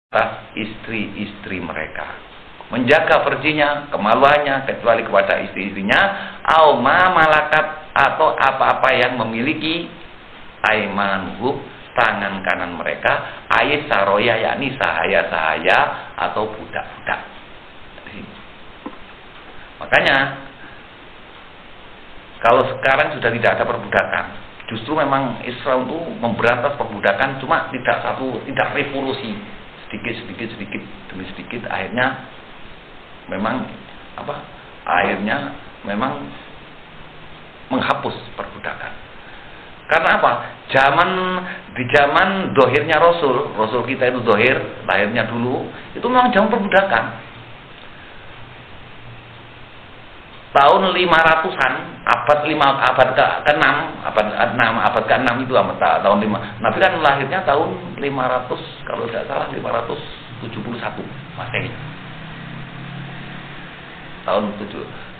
atas istri-istri mereka, menjaga farjinya, kemaluannya, kecuali kepada istri-istrinya, au ma malakat, atau apa-apa yang memiliki aimanuhum, tangan kanan mereka, ayat saroya, yakni sahaya-sahaya atau budak-budak. Makanya kalau sekarang sudah tidak ada perbudakan, justru memang Islam itu memberantas perbudakan, cuma tidak revolusi, sedikit demi sedikit, akhirnya memang memang menghapus perbudakan. Karena apa? Di zaman dohirnya Rasul kita itu dohir, lahirnya dulu, itu memang zaman perbudakan. Tahun 500-an, abad ke-6 itu tahun 5. Nabi kan lahirnya tahun 500, kalau tidak salah 571 Masehi. Tahun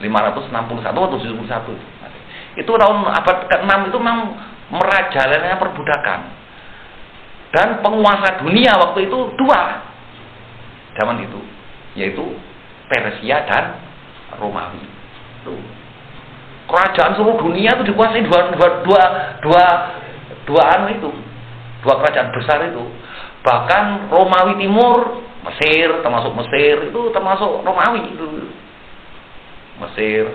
561 atau 71. Itu tahun abad ke-6 itu memang merajalela perbudakan. Dan penguasa dunia waktu itu dua zaman itu, yaitu Persia dan Romawi. Kerajaan seluruh dunia itu dikuasai dua kerajaan besar itu. Bahkan Romawi Timur, termasuk Mesir itu termasuk Romawi itu. Mesir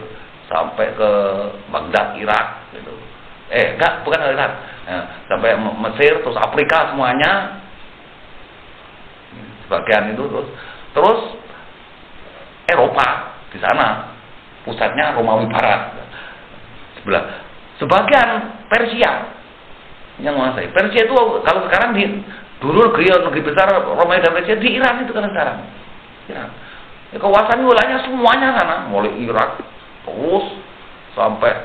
sampai ke Baghdad, Irak gitu. Bukan Irak. Sampai Mesir, terus Afrika semuanya. Sebagian itu terus Eropa di sana. Pusatnya Romawi Barat sebelah. Sebagian Persia yang menguasai. Persia itu kalau sekarang dulu negeri besar Romawi dan Persia di Iran itu kan sekarang. Iran. Ya, kawasan wilayahnya semuanya sana, mulai Irak terus sampai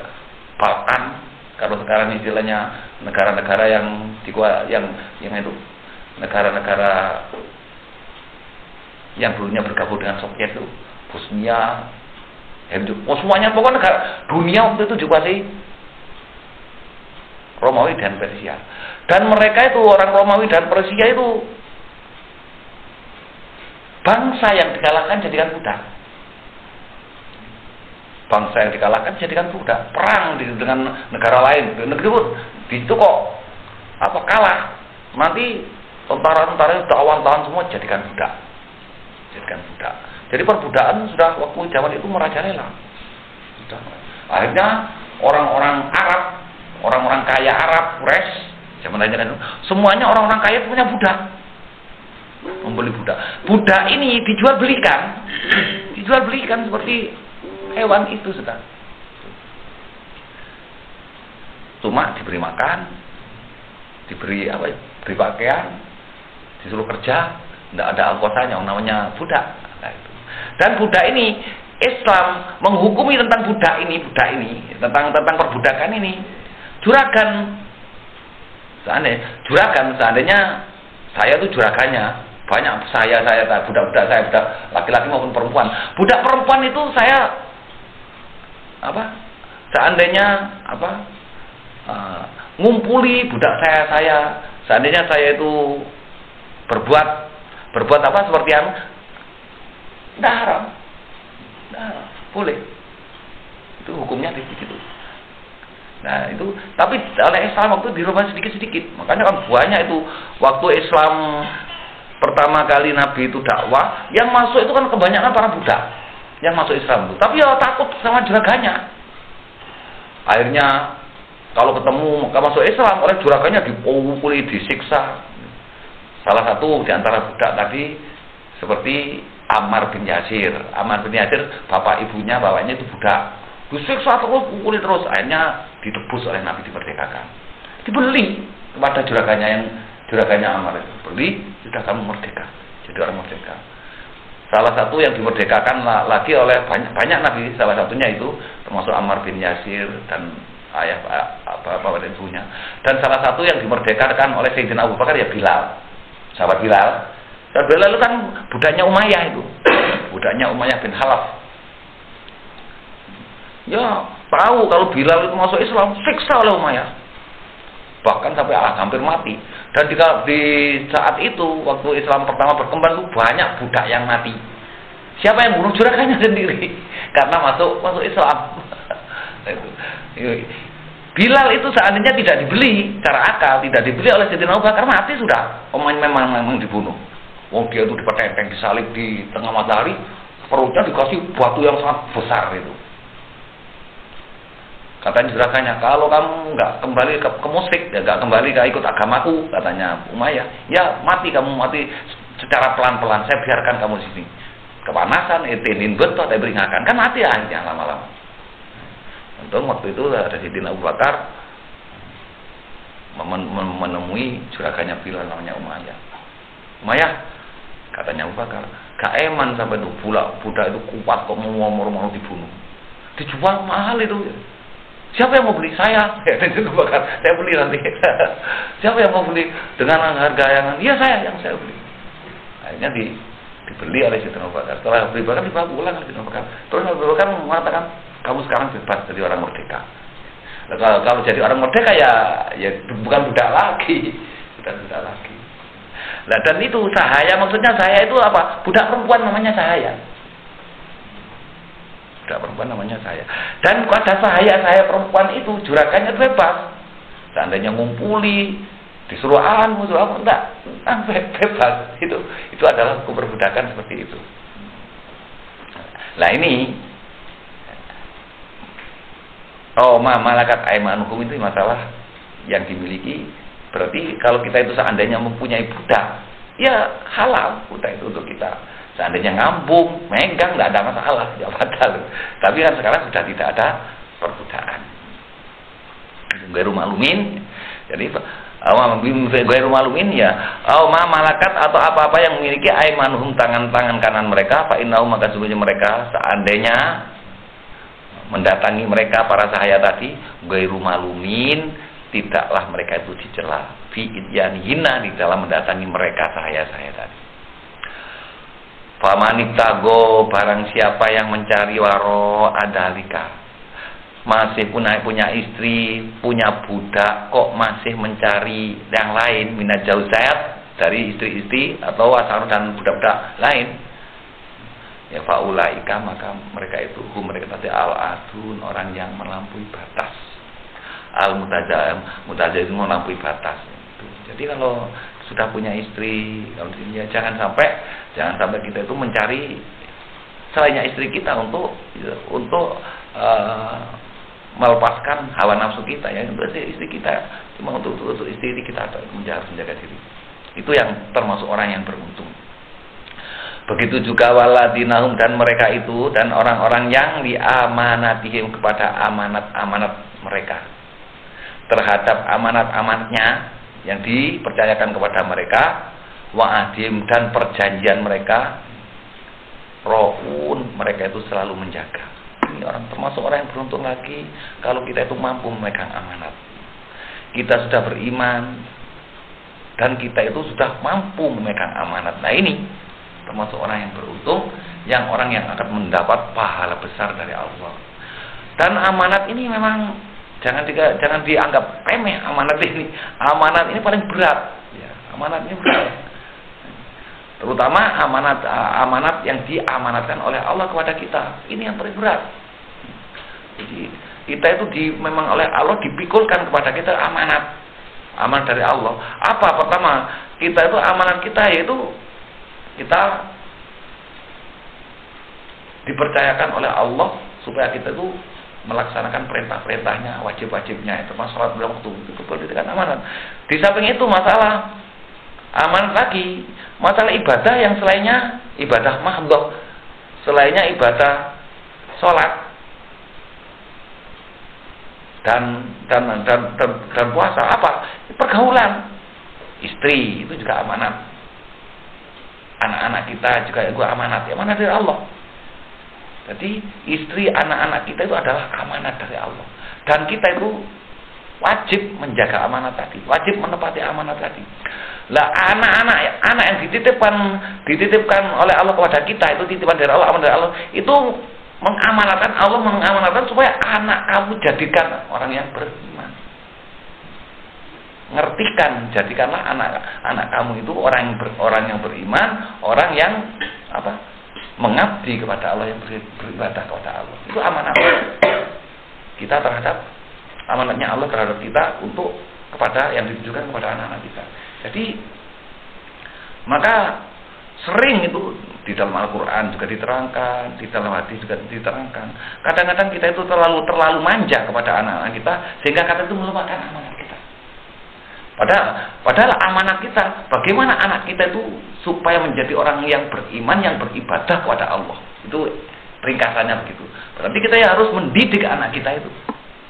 Balkan. Kalau sekarang istilahnya negara-negara yang itu negara-negara yang dulunya bergabung dengan Soviet itu, Bosnia, semuanya pokoknya negara dunia waktu itu dikuasai Romawi dan Persia. Dan mereka itu orang Romawi dan Persia itu bangsa yang dikalahkan jadikan budak. Bangsa yang dikalahkan jadikan budak. Perang dengan negara lain. Negeri itu kok kalah. Nanti tentara-tentara awan-awan semua jadikan budak. Jadi perbudakan sudah waktu zaman itu merajalela. Akhirnya orang-orang Arab, orang-orang kaya Arab, Quraisy, zaman itu semuanya orang-orang kaya punya budak. Membeli budak. Budak ini dijual belikan seperti hewan itu sudah. Cuma diberi makan, diberi pakaian, disuruh kerja, tidak ada angkosannya, namanya budak. Nah, itu. Dan budak ini Islam menghukumi tentang budak ini tentang perbudakan ini. Juragan, seandainya saya itu juragannya, banyak budak-budak saya, budak laki-laki maupun perempuan. Budak perempuan itu saya seandainya ngumpuli budak saya, seandainya saya itu berbuat seperti tidak haram, boleh. Itu hukumnya di situ. Nah itu, tapi oleh Islam waktu dirubah sedikit-sedikit. Makanya kan banyak itu waktu Islam pertama kali Nabi itu dakwah, yang masuk itu kan kebanyakan para budak yang masuk Islam itu. Tapi ya takut sama juragannya. Akhirnya kalau ketemu masuk Islam oleh juragannya dipukuli, disiksa. Salah satu di antara budak tadi seperti Ammar bin Yasir, bapaknya itu budak, disiksa terus, pukuli terus, akhirnya ditebus oleh Nabi, dimerdekakan, dibeli kepada juragannya Ammar itu, beli, sudah kamu merdeka, jadi orang merdeka. Salah satu yang dimerdekakan lagi oleh banyak Nabi, salah satunya itu termasuk Ammar bin Yasir dan ayah bapak dan ibunya. Dan salah satu yang dimerdekakan oleh Sayyidina Abu Bakar ya Bilal, sahabat Bilal. Bilal itu kan budaknya Umayyah itu, budaknya Umayyah bin Khalaf. Ya tahu kalau Bilal itu masuk Islam, siksa oleh Umayyah. bahkan sampai hampir mati. Dan di saat itu waktu Islam pertama berkembang itu banyak budak yang mati. Siapa yang bunuh? Juragannya sendiri karena masuk Islam. Bilal itu seandainya tidak dibeli secara akal, tidak dibeli oleh Sayyidina Abu Bakar, mati sudah. Memang dibunuh. Dia itu dipetenteng, disalib di tengah matahari, perutnya dikasih batu yang sangat besar itu. Katanya juragannya, kalau kamu nggak kembali ke musik, ya nggak kembali ke ikut agamaku, katanya Umayyah, ya mati kamu, mati secara pelan-pelan, saya biarkan kamu di sini. Kepanasan, etinin betul, saya beringatkan, kan mati akhirnya lama-lama. Untung waktu itu ada Sayyidina Abu Bakar menemui juragannya Bilal namanya Umayyah. Umayyah, katanya Abu Bakar, gak eman sampai itu budak itu kuat kok mau dibunuh. Dijual mahal itu. Siapa yang mau beli? Saya. Saya beli nanti. Siapa yang mau beli dengan harga yang? Iya saya beli. Akhirnya dibeli oleh Sayyidina Abu Bakar. Setelah beli Bakar dibawa pulang oleh Sayyidina Abu Bakar. Terus Abu Bakar mengatakan, kamu sekarang bebas jadi orang merdeka. Nah, kalau jadi orang merdeka ya bukan budak lagi, bukan budak lagi. Nah, dan itu Sahaya, maksudnya Sahaya itu apa? Budak perempuan namanya Sahaya. Budak perempuan namanya Sahaya. Dan pada Sahaya perempuan itu juragannya bebas. Seandainya ngumpuli, disuruh enggak, bebas. Itu adalah keperbudakan seperti itu. Nah ini, malakat aimanukum itu masalah yang dimiliki. Berarti kalau kita itu seandainya mempunyai budak, ya halal budak itu untuk kita. Seandainya ngambung, megang, nggak ada masalah, ya batal. Tapi kan sekarang sudah tidak ada perbudakan. Ghairu maklumin. Jadi ghairu maklumin ya. Malakat atau apa-apa yang memiliki aimanuhum, tangan-tangan kanan mereka, fa innahu, maka sesungguhnya mereka seandainya mendatangi mereka para Sahaya tadi, ghairu maklumin, tidaklah mereka itu dicela fi idyanihina, di dalam mendatangi mereka Sahaya tadi. Famanibtago, barang siapa yang mencari waro adalika, masih punya istri, punya budak, kok masih mencari yang lain, minat jauh dari istri-istri atau asar dan budak-budak lain, ya faulaika, maka mereka itu mereka tadi al-adun, orang yang melampaui batas. Al-mutajam itu melampaui batas. Jadi kalau sudah punya istri, ya jangan sampai kita itu mencari selainnya istri kita untuk melepaskan hawa nafsu kita, ya untuk istri kita, cuma untuk istri kita harus menjaga diri. Itu yang termasuk orang yang beruntung. Begitu juga waladinahum, dan mereka itu, dan orang-orang yang diamanatihim, kepada amanat-amanat mereka, terhadap amanat-amanatnya yang dipercayakan kepada mereka, wa'adim, dan perjanjian mereka, rohun, mereka itu selalu menjaga. Ini orang termasuk orang yang beruntung lagi kalau kita itu mampu memegang amanat. Kita sudah beriman dan kita itu sudah mampu memegang amanat. Nah ini termasuk orang yang beruntung, yang orang yang akan mendapat pahala besar dari Allah. Dan amanat ini memang jangan dianggap remeh. Amanat ini paling berat, ya, amanat ini berat, terutama amanat yang diamanatkan oleh Allah kepada kita, ini yang paling berat. Jadi kita itu memang oleh Allah dipikulkan kepada kita amanat dari Allah. Apa pertama, kita itu amanat kita yaitu kita dipercayakan oleh Allah supaya kita itu melaksanakan perintah-perintahnya, wajib-wajibnya, termasuk salat pada waktu, itu pendidikan amanat. Di samping itu masalah amanat lagi, masalah ibadah yang selainnya ibadah mahdhah, selainnya ibadah sholat dan puasa, apa? Pergaulan, istri itu juga amanat, anak-anak kita juga amanat dari Allah. Jadi istri, anak-anak kita itu adalah amanat dari Allah. Dan kita itu wajib menjaga amanat tadi, wajib menepati amanat tadi. Lah anak yang dititipkan oleh Allah kepada kita, itu titipan dari Allah, amanat dari Allah, itu mengamanatkan supaya anak kamu jadikan orang yang beriman. ngertikan, jadikanlah anak kamu itu orang yang beriman, orang yang mengabdi kepada Allah, yang beribadah kepada Allah. Itu amanah kita terhadap amanatnya Allah terhadap kita untuk kepada yang ditujukan kepada anak-anak kita. Jadi maka sering itu di dalam Al-Quran juga diterangkan, di dalam hadis juga diterangkan. Kadang-kadang kita itu terlalu manja kepada anak-anak kita sehingga kita itu melupakan amanat kita. Padahal amanat kita, bagaimana anak kita itu supaya menjadi orang yang beriman, yang beribadah kepada Allah. Itu ringkasannya begitu. Berarti kita ya harus mendidik anak kita itu.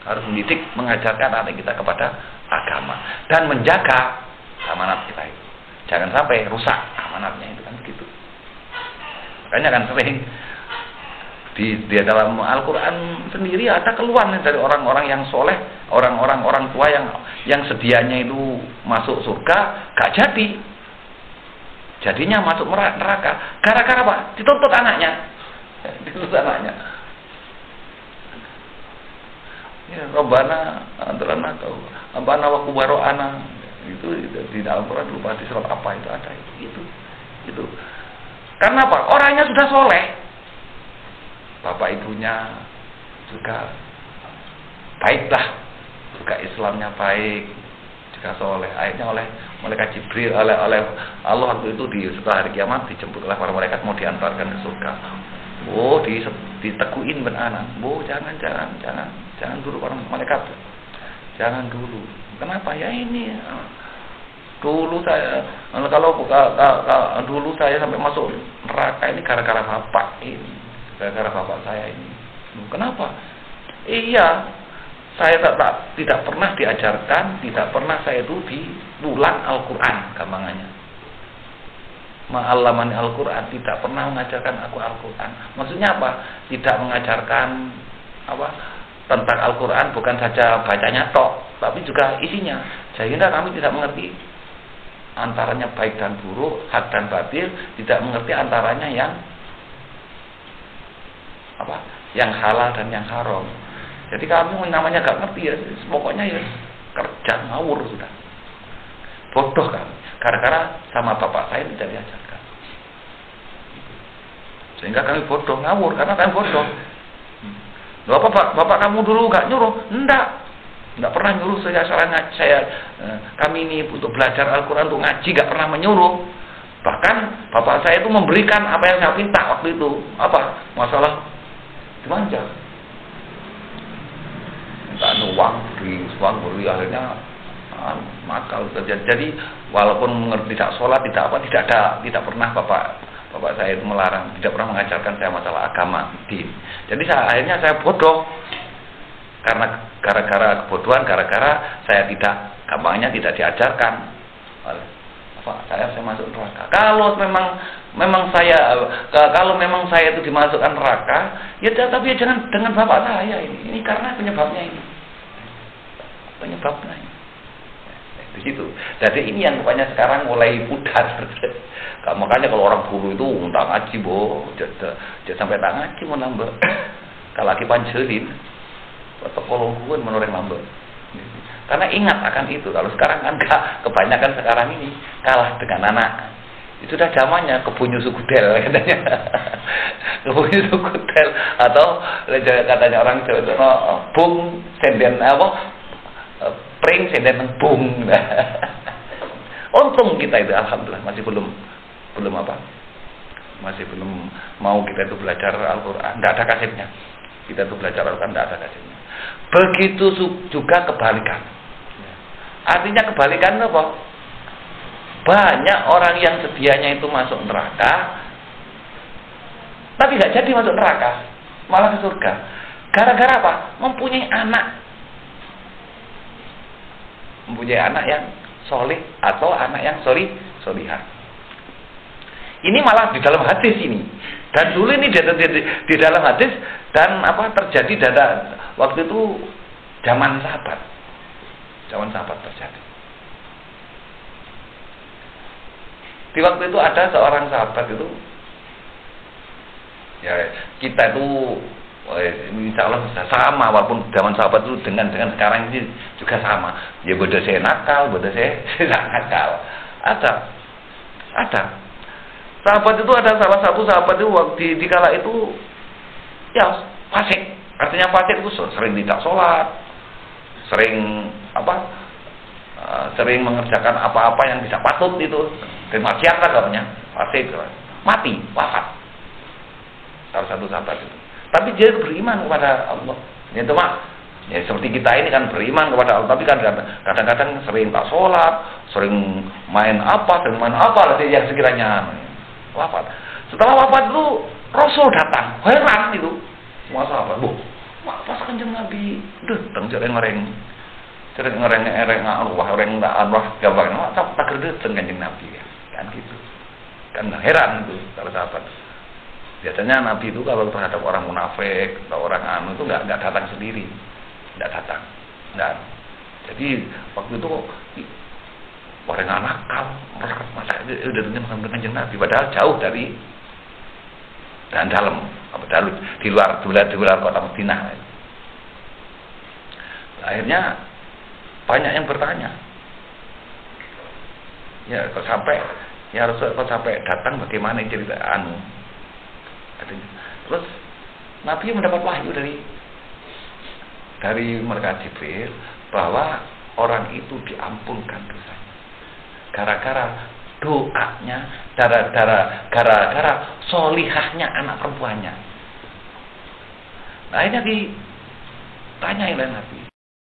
Harus mendidik, mengajarkan anak kita kepada agama. Dan menjaga amanat kita itu. Jangan sampai rusak amanatnya itu kan begitu. Makanya kan sering di dalam Al-Quran sendiri ada keluhan dari orang-orang yang soleh, orang tua yang sedianya itu masuk surga, gak jadi. Jadinya masuk neraka. Gara-gara apa? Dituntut anaknya. Dituntut anaknya. Ya, Rabbana antarana kau, Rabbana wa kubaro'ana. Itu di dalam Quran lupa di surat apa itu ada itu. Karena apa? Orangnya sudah soleh. Bapak ibunya juga baiklah, juga Islamnya baik, juga soleh. Akhirnya oleh malaikat Jibril, oleh Allah waktu itu setelah hari kiamat dijemput oleh para malaikat mau diantarkan ke surga. Oh, diteguin benar. Oh, jangan dulu para malaikat. Jangan dulu. Kenapa ya ini? Dulu saya sampai masuk neraka ini gara-gara bapak ini. Gara-gara bapak saya ini. Kenapa? Iya, saya tidak pernah diajarkan, tidak pernah saya itu diulang Al-Quran gampangannya. Ma'allamani Al-Quran, tidak pernah mengajarkan aku Al-Quran. Maksudnya apa? Tidak mengajarkan tentang Al-Quran, bukan saja bacanya tok, tapi juga isinya. Sehingga kami tidak mengerti antaranya baik dan buruk, hak dan batil, tidak mengerti antaranya yang halal dan yang haram. Jadi kami namanya gak ngerti ya, pokoknya ya kerja ngawur sudah. Bodoh kami, gara-gara sama bapak saya tidak diajarkan. Sehingga kami bodoh, ngawur karena kami bodoh. Loh, bapak kamu dulu gak nyuruh? Enggak pernah nyuruh kami ini untuk belajar Al-Quran, untuk ngaji, gak pernah menyuruh. Bahkan bapak saya itu memberikan apa yang saya minta waktu itu. Masalah dimanja. Minta uang, beri akhirnya makal terjadi. Jadi walaupun tidak sholat, tidak pernah bapak saya itu melarang, tidak pernah mengajarkan saya masalah agama, din. Jadi akhirnya saya bodoh. Karena gara-gara kebodohan, gara-gara saya gampangnya tidak diajarkan. Saya masuk neraka. Kalau memang saya itu dimasukkan neraka, ya tapi jangan dengan bapak saya ini. Ini karena penyebabnya ini. Penyebabnya ini. Di situ. Jadi ini yang rupanya sekarang mulai pudar. Makanya kalau orang guru itu tak ngaji, jangan sampai tak ngaji mau nambah. Kalau lagi panjelin, atau kolongkuan menurut nambah. Karena ingat akan itu. Kalau sekarang kan kebanyakan sekarang ini kalah dengan anak. Itu sudah zamannya kebunyusu gudel katanya. Kebunyusu gudel atau katanya orang Jawa itu bung senden pring senden bung. Untung kita itu alhamdulillah masih belum mau kita itu belajar Al-Quran. Tidak ada kasetnya. Kita itu belajar Al-Quran tidak ada kasetnya. Begitu juga kebalikan. Artinya kebalikan apa? Banyak orang yang sedianya itu masuk neraka, tapi tidak jadi masuk neraka, malah ke surga. Gara-gara apa? Mempunyai anak yang soleh atau anak yang solihah. Ini malah di dalam hadis ini. Dan dulu ini di dalam hadis dan terjadi waktu itu zaman sahabat terjadi. Di waktu itu ada seorang sahabat itu, ya kita itu Insya Allah bisa sama, walaupun zaman sahabat itu dengan sekarang ini juga sama. Ya bodoh saya nakal, bodoh saya tidak nakal. Ada. Sahabat itu ada salah satu sahabat itu di kala itu ya fasik. Artinya fasik itu sering tidak sholat, sering sering mengerjakan apa-apa yang tidak patut itu, maksiat katanya, fasik, mati, wafat. Salah satu sahabat itu. Tapi dia itu beriman kepada Allah. Itu mak, ya seperti kita ini kan beriman kepada Allah, tapi kan kadang-kadang sering tak sholat, sering main apa yang sekiranya wafat. Setelah wafat itu Rasul datang, heran itu semua sahabat. Pas kanjeng Nabi, datang ngereng arwah, orang tak arwah gampang, tak gerdetan kanjeng Nabi kan gitu. Kan heran itu kalau sahabat. Biasanya Nabi itu kalau terhadap orang munafik atau orang itu nggak datang sendiri, nggak datang. Jadi waktu itu orang nakal, masa udah dengan kanjeng Nabi, padahal jauh dari dan dalam, di luar kota Madinah. Akhirnya banyak yang bertanya, ya kok sampai datang bagaimana cerita Terus Nabi mendapat wahyu dari malaikat Jibril bahwa orang itu diampunkan dosanya gara-gara doanya, gara-gara solihahnya anak perempuannya. Nah, akhirnya ditanya oleh Nabi,